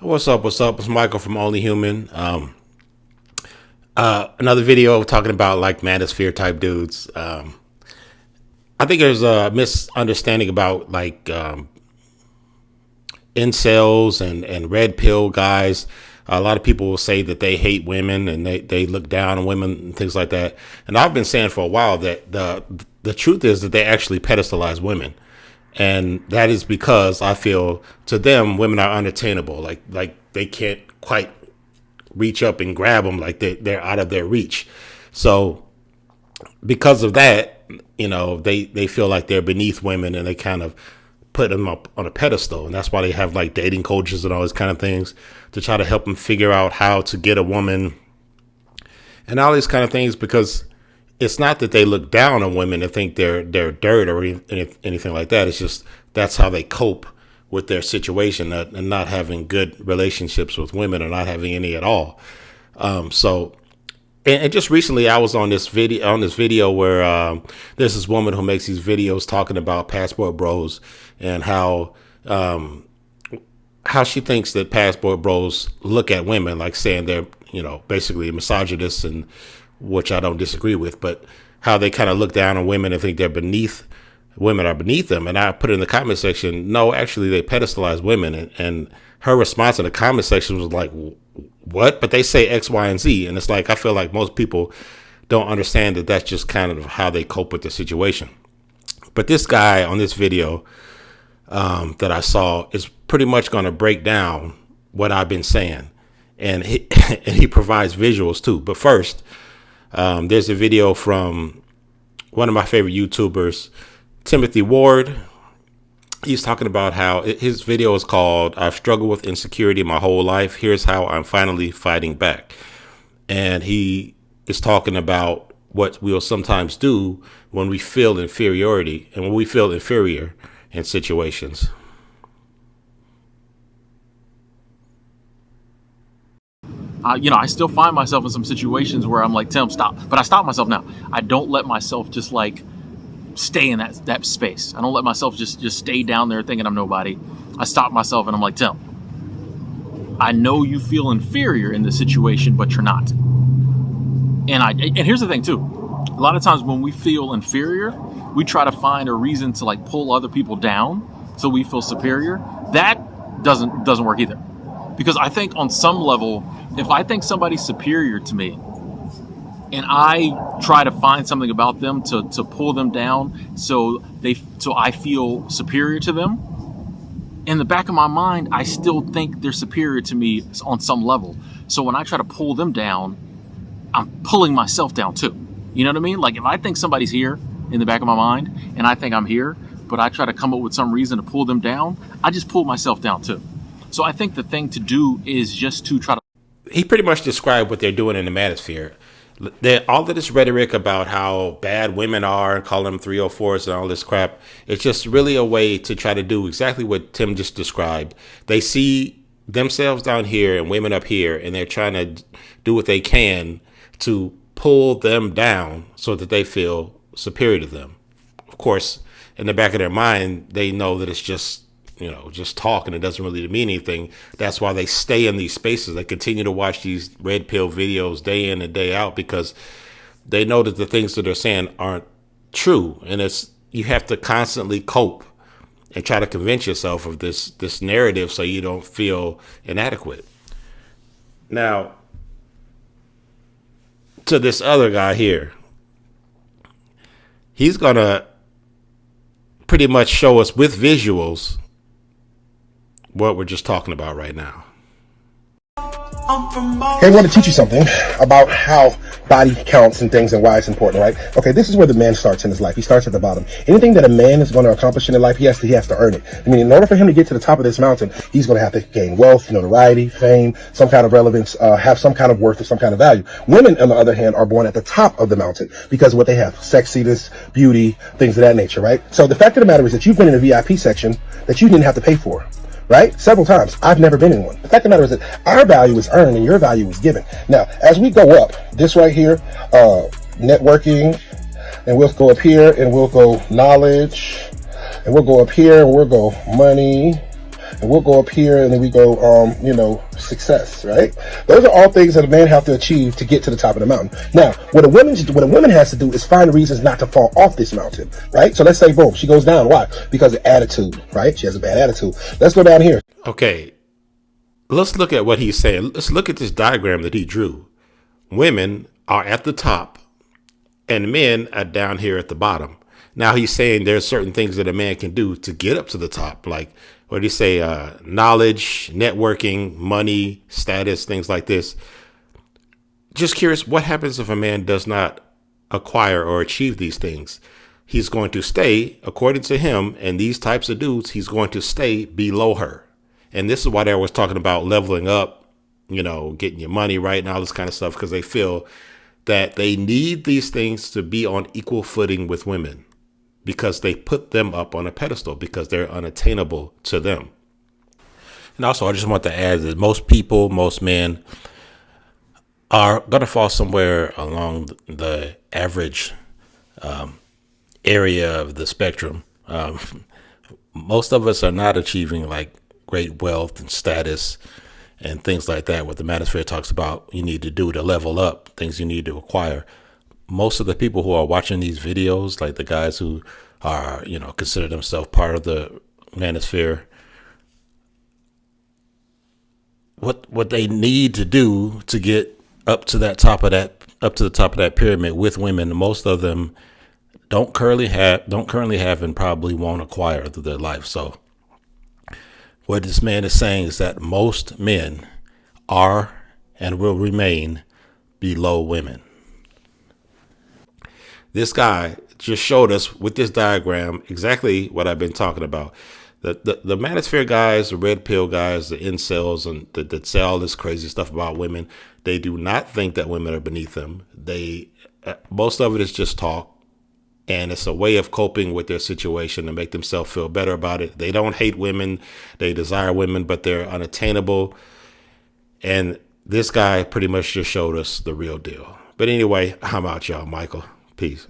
What's up? What's up? It's Michael from Only Human. Another video talking about like Manosphere type dudes. I think there's a misunderstanding about like incels and red pill guys. A lot of people will say that they hate women and they look down on women and things like that. And I've been saying for a while that the truth is that they actually pedestalize women. And that is because I feel to them women are unattainable. Like they can't quite reach up and grab them, like they're out of their reach. So because of that, they feel like they're beneath women and they kind of put them up on a pedestal. And that's why they have like dating coaches and all these kind of things to try to help them figure out how to get a woman and all these kind of things, because it's not that they look down on women and think they're dirt or anything like that. It's just that's how they cope with their situation and not having good relationships with women or not having any at all. And just recently I was on this video where there's this woman who makes these videos talking about passport bros and how she thinks that passport bros look at women like saying they're, basically misogynists, and which I don't disagree with, but how they kind of look down on women and think women are beneath them. And I put in the comment section, no, actually they pedestalize women. And her response in the comment section was like, what? But they say X, Y, and Z. And it's like, I feel like most people don't understand that that's just kind of how they cope with the situation. But this guy on this video that I saw is pretty much going to break down what I've been saying. And he provides visuals too. But first, there's a video from one of my favorite YouTubers, Timothy Ward. He's talking about how his video is called "I've struggled with insecurity my whole life. Here's how I'm finally fighting back." And he is talking about what we'll sometimes do when we feel inferiority and when we feel inferior in situations. I still find myself in some situations where I'm like, Tim, stop. But I stop myself now. I don't let myself just like stay in that space. I don't let myself just stay down there thinking I'm nobody. I stop myself and I'm like, Tim, I know you feel inferior in this situation, but you're not. And here's the thing too. A lot of times when we feel inferior, we try to find a reason to like pull other people down so we feel superior. That doesn't work either. Because I think on some level, if I think somebody's superior to me and I try to find something about them to pull them down so I feel superior to them, in the back of my mind, I still think they're superior to me on some level. So when I try to pull them down, I'm pulling myself down too. You know what I mean? Like if I think somebody's here in the back of my mind and I think I'm here, but I try to come up with some reason to pull them down, I just pull myself down too. So I think the thing to do is just to try to... He pretty much described what they're doing in the Manosphere. All of this rhetoric about how bad women are and calling them 304s and all this crap, it's just really a way to try to do exactly what Tim just described. They see themselves down here and women up here, and they're trying to do what they can to pull them down so that they feel superior to them. Of course, in the back of their mind, they know that it's just talk and it doesn't really mean anything. That's why they stay in these spaces. They continue to watch these red pill videos day in and day out because they know that the things that they're saying aren't true. And you have to constantly cope and try to convince yourself of this narrative so you don't feel inadequate. Now, to this other guy here, he's going to pretty much show us with visuals what we're just talking about right now. Okay, I want to teach you something about how body counts and things and why it's important, right? Okay, this is where the man starts in his life. He starts at the bottom. Anything that a man is going to accomplish in his life, he has to earn it. I mean, in order for him to get to the top of this mountain, he's going to have to gain wealth, notoriety, fame, some kind of relevance, have some kind of worth or some kind of value. Women, on the other hand, are born at the top of the mountain because of what they have: sexiness, beauty, things of that nature, right? So the fact of the matter is that you've been in a VIP section that you didn't have to pay for. Right? Several times. I've never been in one. The fact of the matter is that our value is earned and your value is given. Now, as we go up, this right here, networking, and we'll go up here and we'll go knowledge, and we'll go up here and we'll go money, and we'll go up here, and then we go, success, right? Those are all things that a man have to achieve to get to the top of the mountain. Now, what a woman has to do is find reasons not to fall off this mountain, right? So let's say, boom, she goes down. Why? Because of attitude, right? She has a bad attitude. Let's go down here. Okay, let's look at what he's saying. Let's look at this diagram that he drew. Women are at the top and men are down here at the bottom. Now he's saying there's certain things that a man can do to get up to the top. Like, what did he say? Knowledge, networking, money, status, things like this. Just curious, what happens if a man does not acquire or achieve these things? He's going to stay, according to him, and these types of dudes, he's going to stay below her. And this is why they was talking about leveling up, getting your money right and all this kind of stuff, because they feel that they need these things to be on equal footing with women because they put them up on a pedestal because they're unattainable to them. And also, I just want to add that most men are going to fall somewhere along the average area of the spectrum. Most of us are not achieving like great wealth and status and things like that. What the Manosphere talks about you need to do to level up, things you need to acquire. Most of the people who are watching these videos, like the guys who are, consider themselves part of the Manosphere, what they need to do to get up to the top of that pyramid with women, most of them don't currently have and probably won't acquire through their life. So what this man is saying is that most men are and will remain below women. This guy just showed us with this diagram exactly what I've been talking about. The Manosphere guys, the red pill guys, the incels, and that say all this crazy stuff about women, they do not think that women are beneath them. Most of it is just talk. And it's a way of coping with their situation to make themselves feel better about it. They don't hate women. They desire women, but they're unattainable. And this guy pretty much just showed us the real deal. But anyway, I'm out, y'all. Michael. Peace.